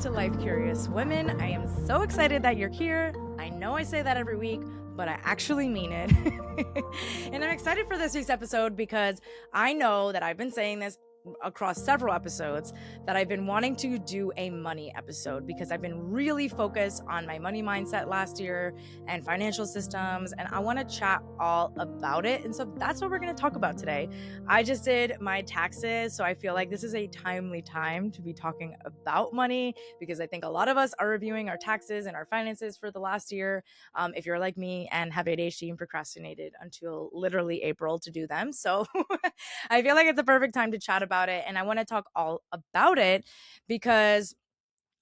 to Life Curious Women. I am so excited that you're here. I know I say that every week, but I actually mean it. And I'm excited for this week's episode because I know that I've been saying this across several episodes that I've been wanting to do a money episode because I've been really focused on my money mindset last year and financial systems, and I want to chat all about it. And so that's what we're going to talk about today. I just did my taxes, so I feel like this is a timely time to be talking about money because I think a lot of us are reviewing our taxes and our finances for the last year. If you're like me and have ADHD and procrastinated until literally April to do them. So I feel like it's a perfect time to chat about it. And I want to talk all about it because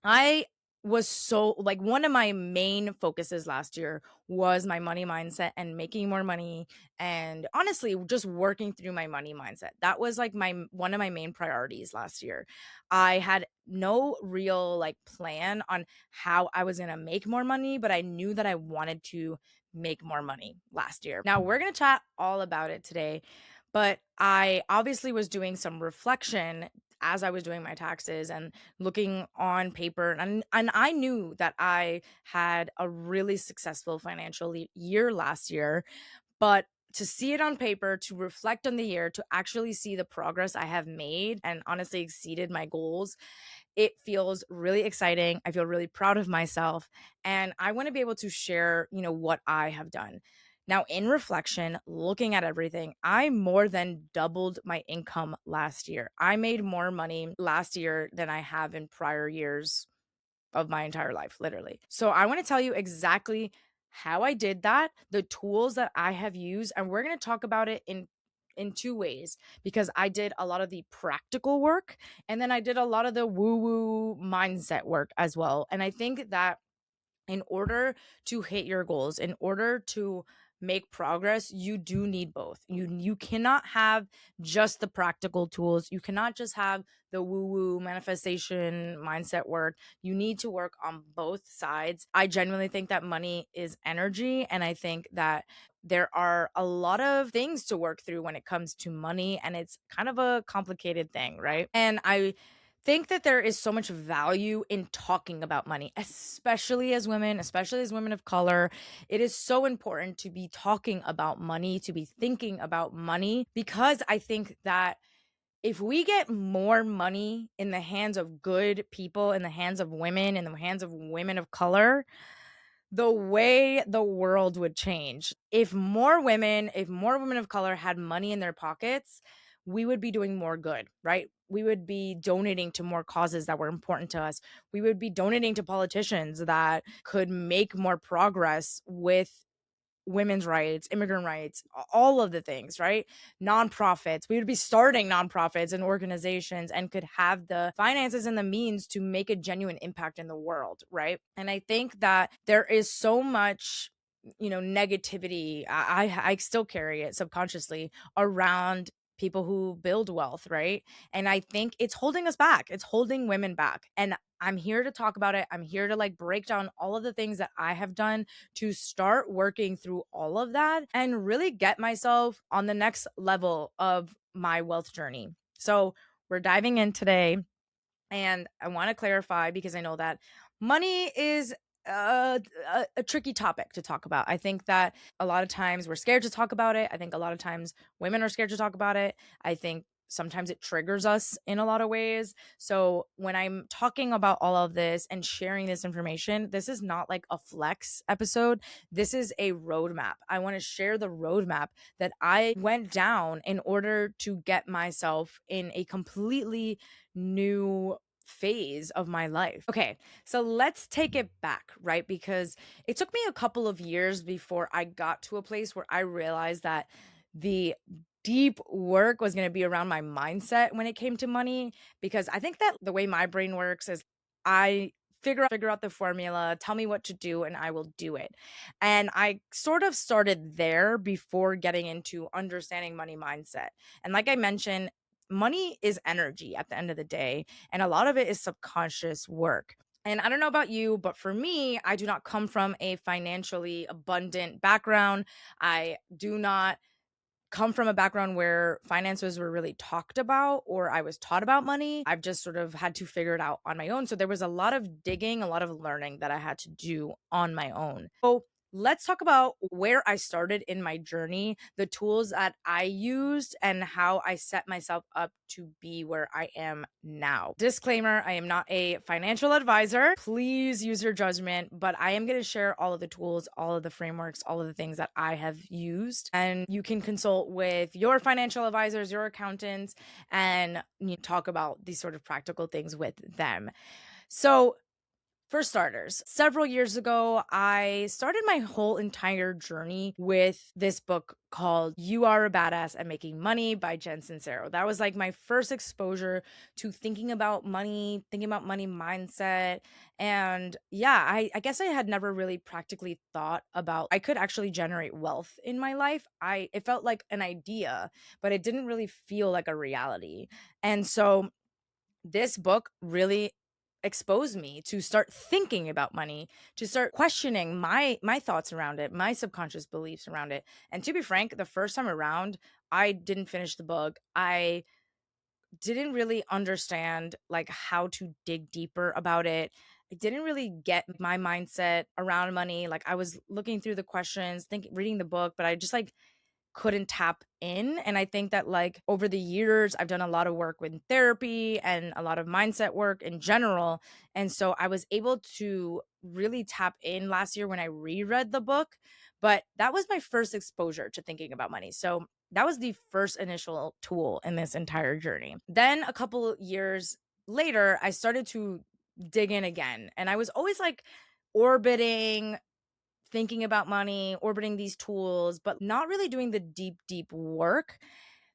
I was so like one of my main focuses last year was my money mindset and making more money, and honestly just working through my money mindset. That was like my one of my main priorities last year. I had no real like plan on how I was going to make more money, but I knew that I wanted to make more money last year. Now we're going to chat all about it today, but I obviously was doing some reflection as I was doing my taxes and looking on paper, and I knew that I had a really successful financial year last year, but to see it on paper, to reflect on the year, to actually see the progress I have made and honestly exceeded my goals, it feels really exciting. I feel really proud of myself, and I want to be able to share, what I have done. Now, in reflection, looking at everything, I more than doubled my income last year. I made more money last year than I have in prior years of my entire life, literally. So I want to tell you exactly how I did that, the tools that I have used, and we're going to talk about it in two ways because I did a lot of the practical work and then I did a lot of the woo woo mindset work as well. And I think that in order to hit your goals, in order to make progress, you do need both. You cannot have just the practical tools. You cannot just have the woo-woo manifestation mindset work. You need to work on both sides. I genuinely think that money is energy, and I think that there are a lot of things to work through when it comes to money, and it's kind of a complicated thing, right? And I think that there is so much value in talking about money, especially as women of color. It is so important to be talking about money, to be thinking about money, because I think that if we get more money in the hands of good people, in the hands of women, in the hands of women of color, the way the world would change. If more women of color had money in their pockets, we would be doing more good, right? We would be donating to more causes that were important to us. We would be donating to politicians that could make more progress with women's rights, immigrant rights, all of the things, right? Nonprofits. We would be starting nonprofits and organizations and could have the finances and the means to make a genuine impact in the world, right? And I think that there is so much negativity. I still carry it subconsciously around people who build wealth, right? And I think it's holding us back. It's holding women back. And I'm here to talk about it. I'm here to like break down all of the things that I have done to start working through all of that and really get myself on the next level of my wealth journey. So, we're diving in today, and I want to clarify because I know that money is a tricky topic to talk about. I think that a lot of times we're scared to talk about it. I think a lot of times women are scared to talk about it. I think sometimes it triggers us in a lot of ways. So when I'm talking about all of this and sharing this information, this is not like a flex episode. This is a roadmap. I want to share the roadmap that I went down in order to get myself in a completely new phase of my life. Okay, so let's take it back, right? Because it took me a couple of years before I got to a place where I realized that the deep work was going to be around my mindset when it came to money. Because I think that the way my brain works is I figure out the formula, tell me what to do, and I will do it. And I sort of started there before getting into understanding money mindset. And like I mentioned, money is energy at the end of the day, and a lot of it is subconscious work. And I don't know about you, but for me, I do not come from a financially abundant background. I do not come from a background where finances were really talked about or I was taught about money. I've just sort of had to figure it out on my own. So there was a lot of digging, a lot of learning that I had to do on my own. So let's talk about where I started in my journey, the tools that I used, and how I set myself up to be where I am now. Disclaimer, I am not a financial advisor. Please use your judgment, but I am going to share all of the tools, all of the frameworks, all of the things that I have used. And you can consult with your financial advisors, your accountants, and you talk about these sort of practical things with them. So, for starters, several years ago, I started my whole entire journey with this book called You Are a Badass at Making Money by Jen Sincero. That was like my first exposure to thinking about money mindset. And yeah, I guess I had never really practically thought about I could actually generate wealth in my life. It felt like an idea, but it didn't really feel like a reality. And so this book really exposed me to start thinking about money, to start questioning my thoughts around it, my subconscious beliefs around it. And to be frank, the first time around, I didn't finish the book. I didn't really understand like how to dig deeper about it. I didn't really get my mindset around money. Like I was looking through the questions, reading the book, but I just like couldn't tap in. And I think that like over the years, I've done a lot of work with therapy and a lot of mindset work in general. And so I was able to really tap in last year when I reread the book. But that was my first exposure to thinking about money. So that was the first initial tool in this entire journey. Then a couple years later, I started to dig in again. And I was always like orbiting thinking about money, orbiting these tools, but not really doing the deep work.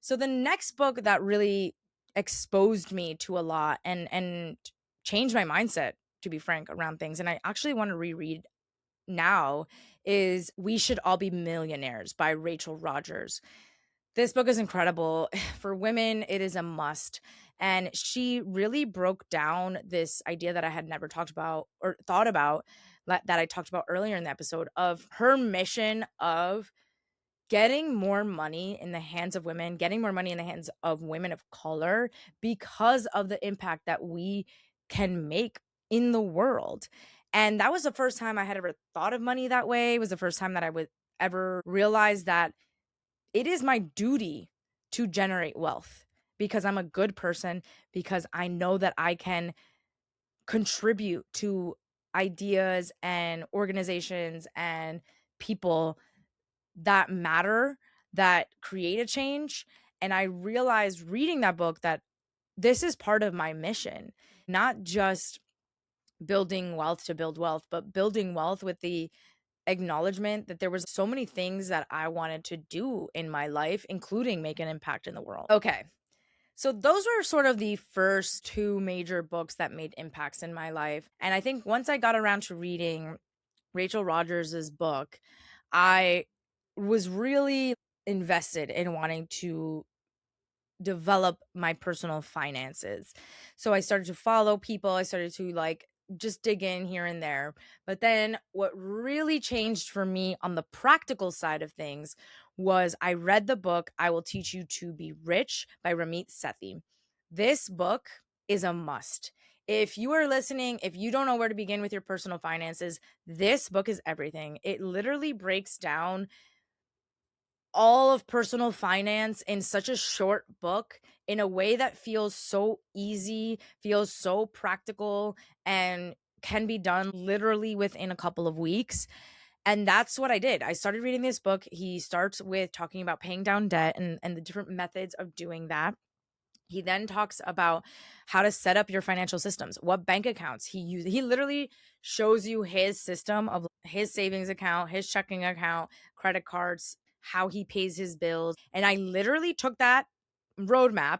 So the next book that really exposed me to a lot and changed my mindset, to be frank, around things, and I actually want to reread now, is We Should All Be Millionaires by Rachel Rogers. This book is incredible. For women, it is a must. And she really broke down this idea that I had never talked about or thought about, that I talked about earlier in the episode, of her mission of getting more money in the hands of women, getting more money in the hands of women of color because of the impact that we can make in the world. And that was the first time I had ever thought of money that way. It was the first time that I would ever realize that it is my duty to generate wealth because I'm a good person, because I know that I can contribute to ideas and organizations and people that matter, that create a change. And I realized reading that book that this is part of my mission, not just building wealth to build wealth, but building wealth with the acknowledgement that there was so many things that I wanted to do in my life, including make an impact in the world. Okay. So those were sort of the first two major books that made impacts in my life. And I think once I got around to reading Rachel Rogers's book, I was really invested in wanting to develop my personal finances. So I started to follow people, I started to like just dig in here and there. But then what really changed for me on the practical side of things was I read the book I Will Teach You to Be Rich by Ramit Sethi. This book is a must. If you are listening, if you don't know where to begin with your personal finances, this book is everything. It literally breaks down all of personal finance in such a short book in a way that feels so easy, feels so practical, and can be done literally within a couple of weeks. And that's what I did. I started reading this book. He starts with talking about paying down debt and the different methods of doing that. He then talks about how to set up your financial systems, what bank accounts he uses. He literally shows you his system of his savings account, his checking account, credit cards, how he pays his bills. And I literally took that roadmap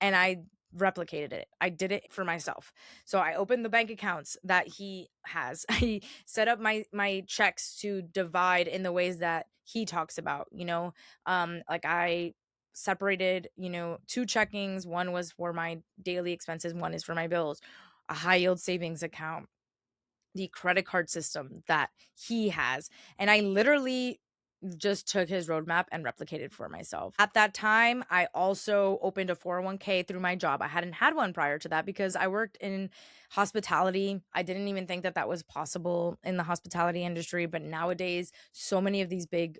and I replicated it. I did it for myself. So I opened the bank accounts that he has. I set up my checks to divide in the ways that he talks about, like I separated, two checkings. One was for my daily expenses, one is for my bills, a high yield savings account, the credit card system that he has. And I literally just took his roadmap and replicated for myself. At that time, I also opened a 401k through my job. I hadn't had one prior to that because I worked in hospitality. I didn't even think that that was possible in the hospitality industry, but nowadays so many of these big,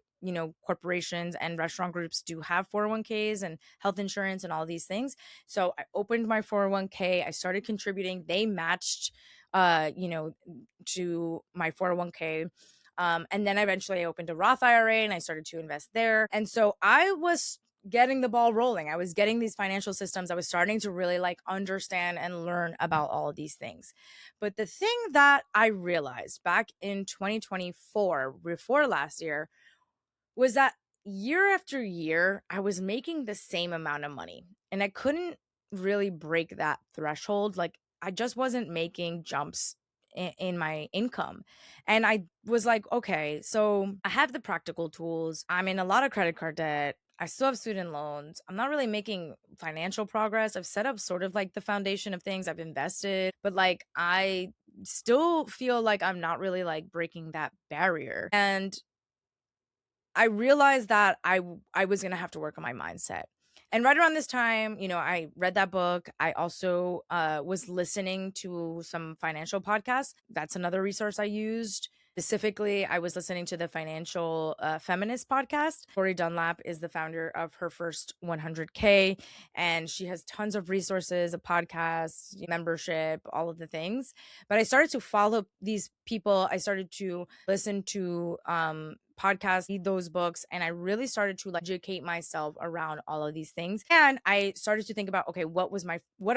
corporations and restaurant groups do have 401ks and health insurance and all these things. So I opened my 401k. I started contributing. They matched to my 401k. And then eventually I opened a Roth IRA and I started to invest there. And so I was getting the ball rolling. I was getting these financial systems. I was starting to really like understand and learn about all of these things. But the thing that I realized back in 2024, before last year, was that year after year, I was making the same amount of money and I couldn't really break that threshold. Like, I just wasn't making jumps in my income. And I was like, okay, so I have the practical tools. I'm in a lot of credit card debt. I still have student loans. I'm not really making financial progress. I've set up sort of like the foundation of things. I've invested, but like I still feel like I'm not really like breaking that barrier. And I realized that I was gonna have to work on my mindset. And right around this time, I read that book. I also was listening to some financial podcasts. That's another resource I used. Specifically, I was listening to the Financial Feminist podcast. Tori Dunlap is the founder of her first 100K, and she has tons of resources, a podcast, membership, all of the things. But I started to follow these people. I started to listen to podcasts, read those books, and I really started to like educate myself around all of these things. And I started to think about, okay, what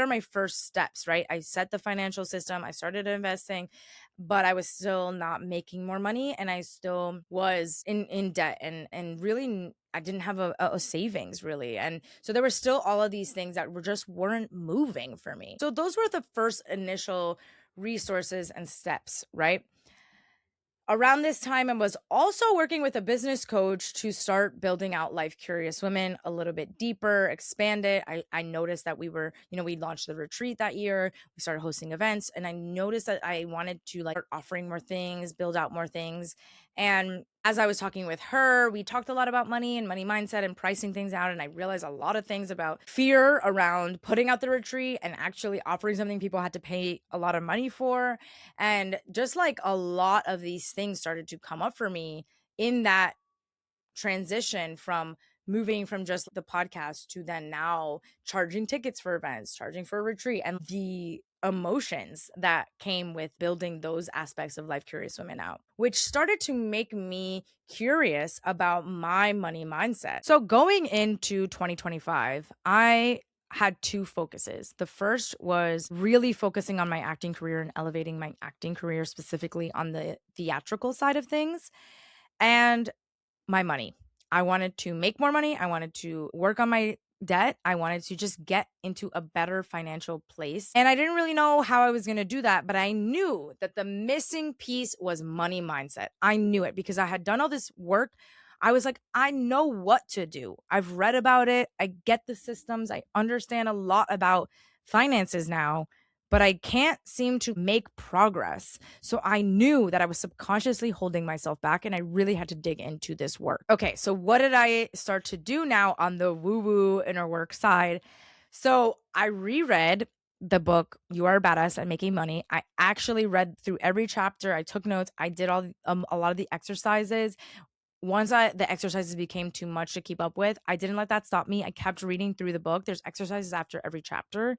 are my first steps, right? I set the financial system, I started investing, but I was still not making more money and I still was in debt and really I didn't have a savings really. And so there were still all of these things that weren't moving for me. So those were the first initial resources and steps, right? Around this time, I was also working with a business coach to start building out Life Curious Women a little bit deeper, expand it. I noticed that we launched the retreat that year. We started hosting events, and I noticed that I wanted to like start offering more things, build out more things. And as I was talking with her, we talked a lot about money and money mindset and pricing things out. And I realized a lot of things about fear around putting out the retreat and actually offering something people had to pay a lot of money for. And just like a lot of these things started to come up for me in that transition from moving from just the podcast to then now charging tickets for events, charging for a retreat, and the emotions that came with building those aspects of Life Curious Women out, which started to make me curious about my money mindset. So going into 2025, I had two focuses. The first was really focusing on my acting career and elevating my acting career, specifically on the theatrical side of things. And my money. I wanted to make more money. I wanted to work on my debt. I wanted to just get into a better financial place. And I didn't really know how I was going to do that, but I knew that the missing piece was money mindset. I knew it because I had done all this work. I was like, I know what to do. I've read about it. I get the systems. I understand a lot about finances now, but I can't seem to make progress. So I knew that I was subconsciously holding myself back and I really had to dig into this work. Okay, so what did I start to do now on the woo woo inner work side? So I reread the book You Are a Badass at Making Money. I actually read through every chapter. I took notes. I did a lot of the exercises. Once the exercises became too much to keep up with, I didn't let that stop me. I kept reading through the book. There's exercises after every chapter,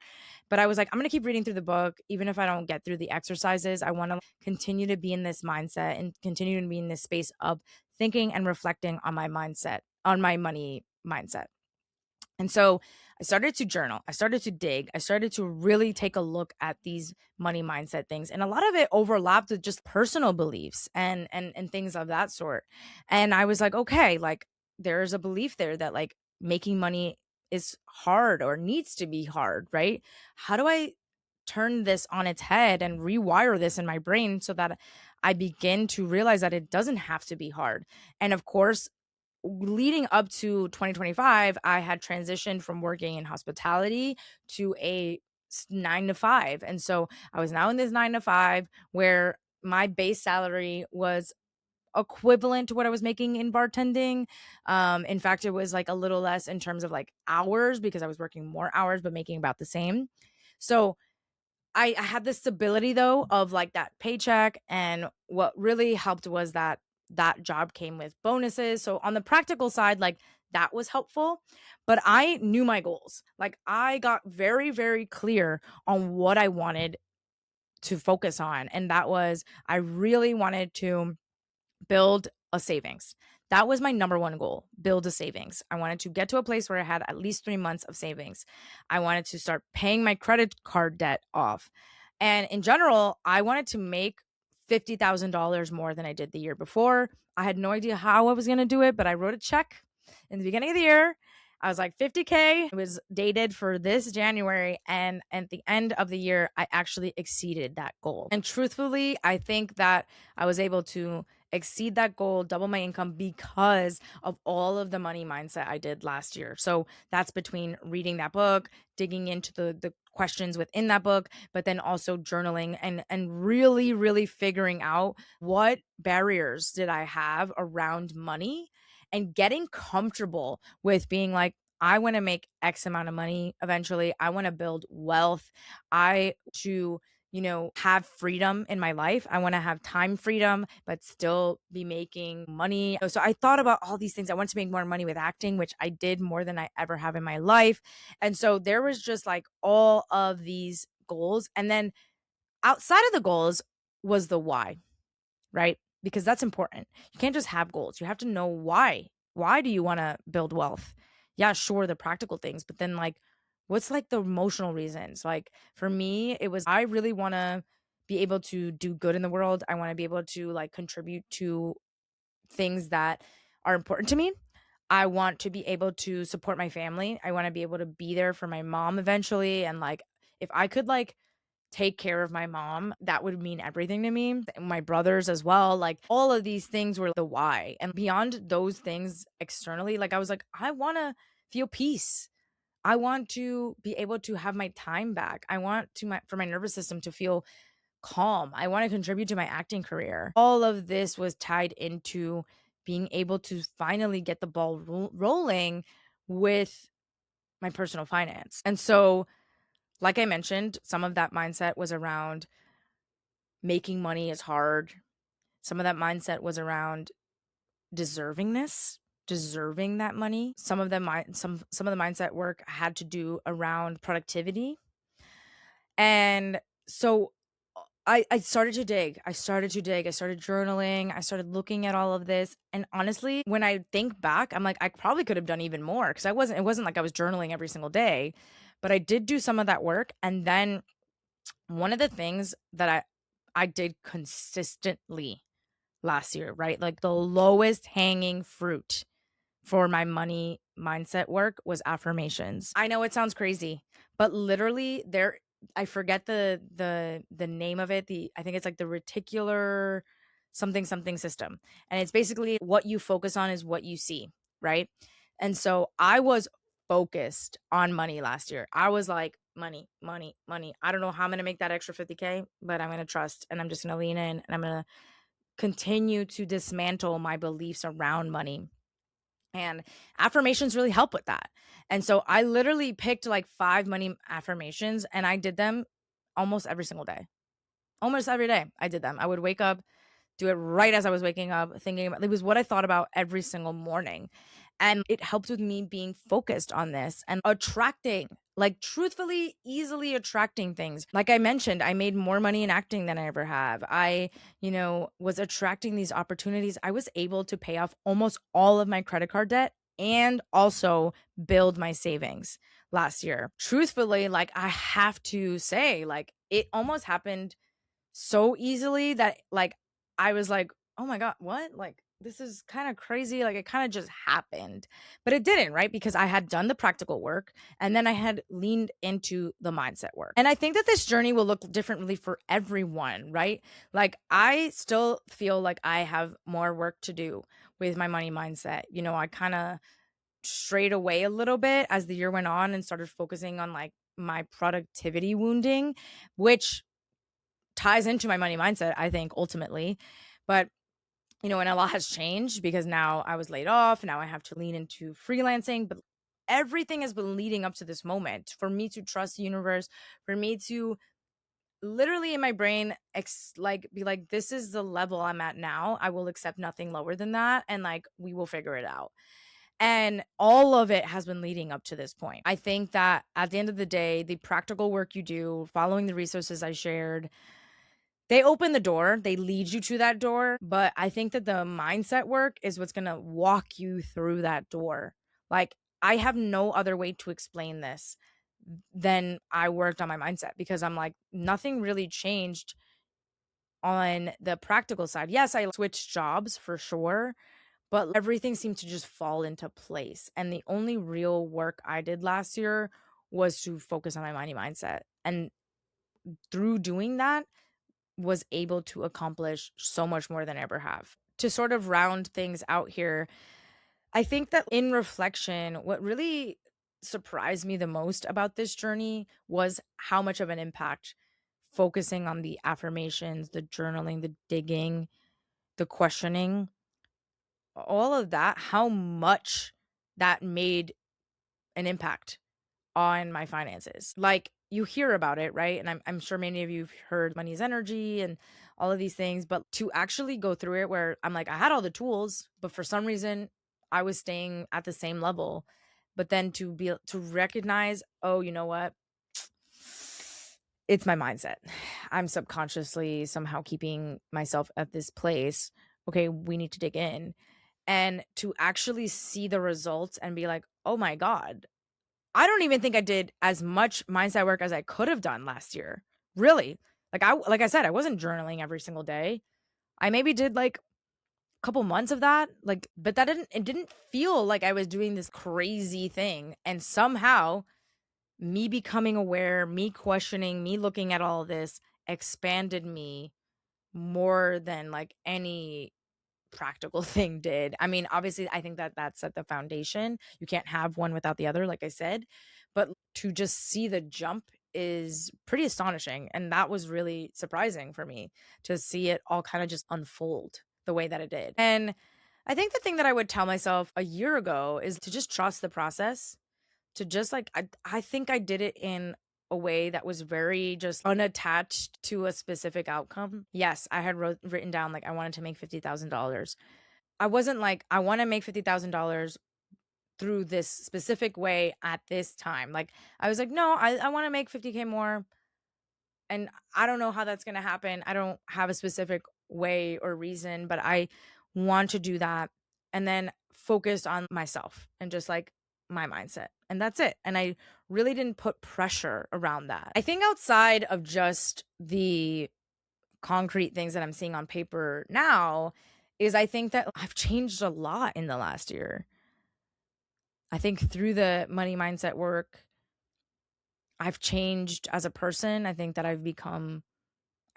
but I was like, I'm going to keep reading through the book. Even if I don't get through the exercises, I want to continue to be in this mindset and continue to be in this space of thinking and reflecting on my mindset, on my money mindset. And so I started to journal. I started to dig. I started to really take a look at these money mindset things. And a lot of it overlapped with just personal beliefs and things of that sort. And I was like, okay, like there's a belief there that like making money is hard or needs to be hard, right? How do I turn this on its head and rewire this in my brain so that I begin to realize that it doesn't have to be hard? And of course, leading up to 2025, I had transitioned from working in hospitality to a 9 to 5. And so I was now in this 9 to 5 where my base salary was equivalent to what I was making in bartending. In fact, it was like a little less in terms of like hours because I was working more hours, but making about the same. So I had this stability though of like that paycheck. And what really helped was that that job came with bonuses. So on the practical side, like that was helpful. But I knew my goals. Like I got very, very clear on what I wanted to focus on. And that was, I really wanted to build a savings. That was my number one goal, build a savings. I wanted to get to a place where I had at least 3 months of savings. I wanted to start paying my credit card debt off. And in general, I wanted to make $50,000 more than I did the year before. I had no idea how I was going to do it, but I wrote a check in the beginning of the year. I was like 50K. It was dated for this January. And at the end of the year, I actually exceeded that goal. And truthfully, I think that I was able to exceed that goal, double my income because of all of the money mindset I did last year. So that's between reading that book, digging into the questions within that book, but then also journaling and really, really figuring out what barriers did I have around money and getting comfortable with being like, I want to make X amount of money eventually. I want to build wealth. I to have freedom in my life. I want to have time freedom, but still be making money. So I thought about all these things. I want to make more money with acting, which I did more than I ever have in my life. And so there was just like all of these goals. And then outside of the goals was the why, right? Because that's important. You can't just have goals. You have to know why. Why do you want to build wealth? Yeah, sure, the practical things, but then like what's like the emotional reasons? Like for me, it was I really want to be able to do good in the world. I want to be able to like contribute to things that are important to me. I want to be able to support my family. I want to be able to be there for my mom eventually and like if I could like take care of my mom, that would mean everything to me. My brothers as well. Like all of these things were the why. And beyond those things externally, like I was like, I want to feel peace. I want to be able to have my time back. I want to for my nervous system to feel calm. I want to contribute to my acting career. All of this was tied into being able to finally get the ball rolling with my personal finance. And so like I mentioned, some of that mindset was around making money is hard. Some of that mindset was around deservingness, deserving that money. Some of the mindset work had to do around productivity. And so I started to dig. I started journaling. I started looking at all of this. And honestly, when I think back, I'm like, I probably could have done even more because it wasn't like I was journaling every single day, but I did do some of that work. And then one of the things that I did consistently last year, right? Like the lowest hanging fruit for my money mindset work was affirmations. I know it sounds crazy, but literally there I forget the name of it. I think it's like the reticular something something system. And it's basically what you focus on is what you see, right? And so I was focused on money last year. I was like money, money, money. I don't know how I'm going to make that extra 50K, but I'm going to trust and I'm just going to lean in and I'm going to continue to dismantle my beliefs around money. And affirmations really help with that. And so I literally picked like 5 money affirmations and I did them almost every single day. Almost every day I did them. I would wake up, do it right as I was waking up, thinking about it was what I thought about every single morning. And it helped with me being focused on this and attracting, like truthfully, easily attracting things. Like I mentioned, I made more money in acting than I ever have. I, was attracting these opportunities. I was able to pay off almost all of my credit card debt and also build my savings last year. Truthfully, like I have to say, like it almost happened so easily that like I was like, "Oh my god, what?" Like this is kind of crazy. Like it kind of just happened. But it didn't, right? Because I had done the practical work and then I had leaned into the mindset work. And I think that this journey will look differently for everyone, right? Like I still feel like I have more work to do with my money mindset. I kind of strayed away a little bit as the year went on and started focusing on like my productivity wounding, which ties into my money mindset, I think, ultimately. But And a lot has changed because now I was laid off. Now I have to lean into freelancing, but everything has been leading up to this moment for me to trust the universe, for me to literally in my brain like be like, this is the level I'm at now. I will accept nothing lower than that, and like we will figure it out. And all of it has been leading up to this point. I think that at the end of the day, the practical work you do, following the resources I shared, they open the door, they lead you to that door. But I think that the mindset work is what's going to walk you through that door. Like, I have no other way to explain this than I worked on my mindset, because I'm like, nothing really changed on the practical side. Yes, I switched jobs for sure, but everything seemed to just fall into place. And the only real work I did last year was to focus on my money mindset. And through doing that, was able to accomplish so much more than I ever have. To sort of round things out here, I think that in reflection, what really surprised me the most about this journey was how much of an impact focusing on the affirmations, the journaling, the digging, the questioning, all of that, how much that made an impact on my finances. Like, you hear about it, right? And I'm sure many of you have heard money's energy and all of these things, but to actually go through it where I'm like, I had all the tools, but for some reason I was staying at the same level. But then to recognize, oh, you know what? It's my mindset. I'm subconsciously somehow keeping myself at this place. Okay, we need to dig in. And to actually see the results and be like, oh my God, I don't even think I did as much mindset work as I could have done last year. Really. Like I said, I wasn't journaling every single day. I maybe did like a couple months of that. Like, but it didn't feel like I was doing this crazy thing. And somehow me becoming aware, me questioning, me looking at all of this expanded me more than like any practical thing did. I mean, obviously, I think that that's at the foundation. You can't have one without the other, like I said. But to just see the jump is pretty astonishing. And that was really surprising for me to see it all kind of just unfold the way that it did. And I think the thing that I would tell myself a year ago is to just trust the process, to just like, I think I did it in a way that was very just unattached to a specific outcome. Yes, I had written down like I wanted to make $50,000. I wasn't like, I want to make $50,000 through this specific way at this time. Like, I was like, no, I want to make 50K more. And I don't know how that's going to happen. I don't have a specific way or reason, but I want to do that. And then focus on myself and just like my mindset. And that's it. And I really didn't put pressure around that. I think outside of just the concrete things that I'm seeing on paper now, is I think that I've changed a lot in the last year. I think through the money mindset work, I've changed as a person. I think that I've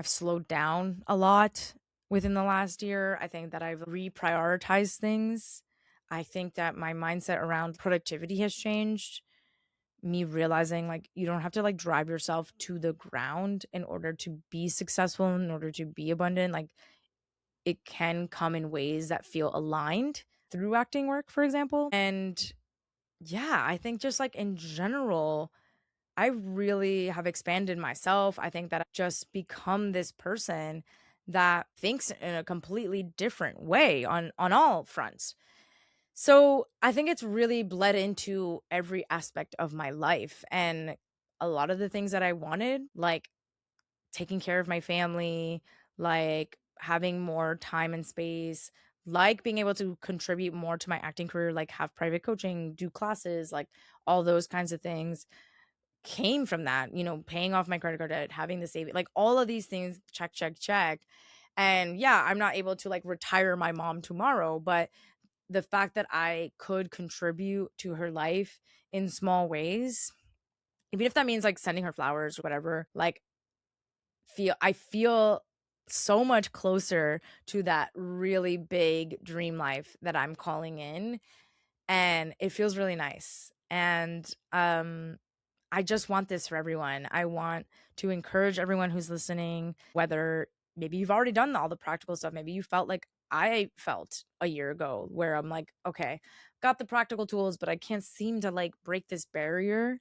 slowed down a lot within the last year. I think that I've reprioritized things. I think that my mindset around productivity has changed. Me realizing like you don't have to like drive yourself to the ground in order to be successful, in order to be abundant. Like, it can come in ways that feel aligned through acting work, for example. And yeah, I think just like in general, I really have expanded myself. I think that I've just become this person that thinks in a completely different way on all fronts. So I think it's really bled into every aspect of my life. And a lot of the things that I wanted, like taking care of my family, like having more time and space, like being able to contribute more to my acting career, like have private coaching, do classes, like all those kinds of things came from that, paying off my credit card debt, having the saving, like all of these things, check, check, check. And yeah, I'm not able to like retire my mom tomorrow, but the fact that I could contribute to her life in small ways, even if that means like sending her flowers or whatever, like I feel so much closer to that really big dream life that I'm calling in, and it feels really nice. And I just want this for everyone. I want to encourage everyone who's listening, whether maybe you've already done all the practical stuff, maybe you felt like I felt a year ago, where I'm like, okay, got the practical tools, but I can't seem to like break this barrier,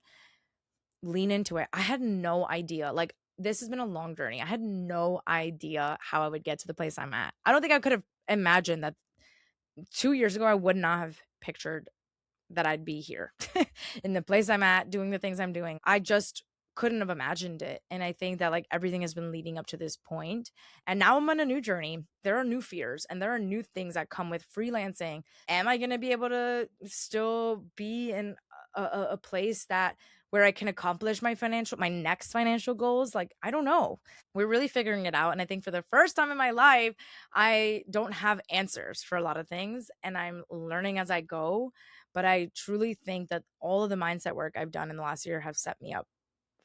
lean into it. I had no idea. Like, this has been a long journey. I had no idea how I would get to the place I'm at. I don't think I could have imagined that 2 years ago. I would not have pictured that I'd be here in the place I'm at, doing the things I'm doing. I just couldn't have imagined it. And I think that like everything has been leading up to this point. And now I'm on a new journey. There are new fears and there are new things that come with freelancing. Am I going to be able to still be in a place that where I can accomplish my next financial goals? Like, I don't know. We're really figuring it out. And I think for the first time in my life, I don't have answers for a lot of things and I'm learning as I go. But I truly think that all of the mindset work I've done in the last year have set me up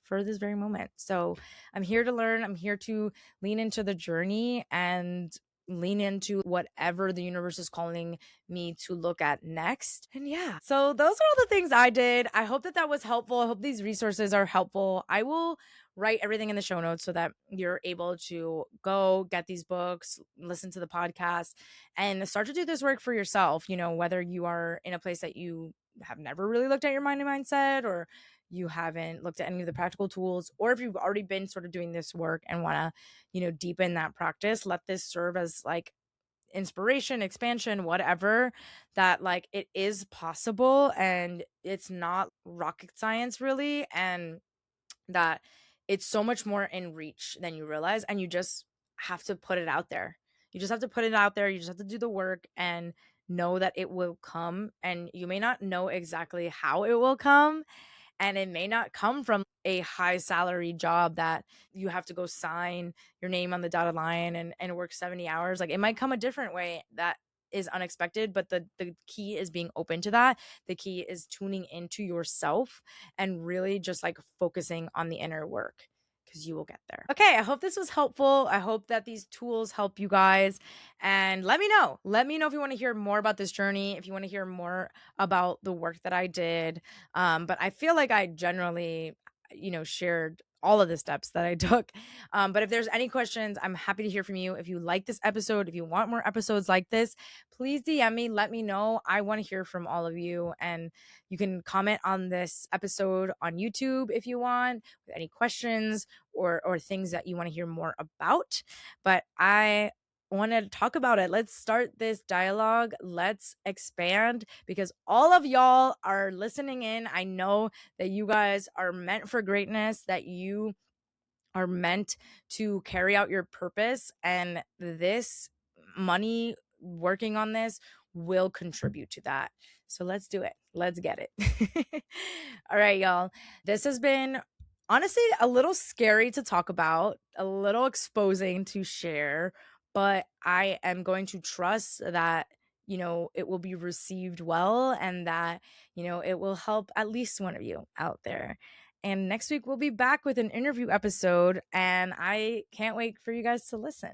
for this very moment. So I'm here to learn. I'm here to lean into the journey and lean into whatever the universe is calling me to look at next. And yeah, so those are all the things I did. I hope that that was helpful. I hope these resources are helpful. I will write everything in the show notes so that you're able to go get these books, listen to the podcast, and start to do this work for yourself. You know, whether you are in a place that you have never really looked at your mind and mindset, or you haven't looked at any of the practical tools, or if you've already been sort of doing this work and want to, deepen that practice, let this serve as like inspiration, expansion, whatever, that like it is possible and it's not rocket science really. And that it's so much more in reach than you realize. And you just have to put it out there. You just have to put it out there. You just have to do the work and know that it will come. And you may not know exactly how it will come, and it may not come from a high salary job that you have to go sign your name on the dotted line and work 70 hours. Like, it might come a different way that is unexpected, but the key is being open to that. The key is tuning into yourself and really just like focusing on the inner work, because you will get there. Okay, I hope this was helpful. I hope that these tools help you guys. And let me know. Let me know if you want to hear more about this journey, if you want to hear more about the work that I did. But I feel like I generally, shared all of the steps that I took. But if there's any questions, I'm happy to hear from you. If you like this episode, if you want more episodes like this, please DM me, let me know. I want to hear from all of you. And you can comment on this episode on YouTube if you want, with any questions or things that you want to hear more about. But I want to talk about it. Let's start this dialogue. Let's expand, because all of y'all are listening in. I know that you guys are meant for greatness, that you are meant to carry out your purpose, and this money, working on this, will contribute to that. So let's do it. Let's get it. All right, y'all. This has been honestly a little scary to talk about, a little exposing to share, but I am going to trust that, it will be received well, and that, it will help at least one of you out there. And next week, we'll be back with an interview episode, and I can't wait for you guys to listen.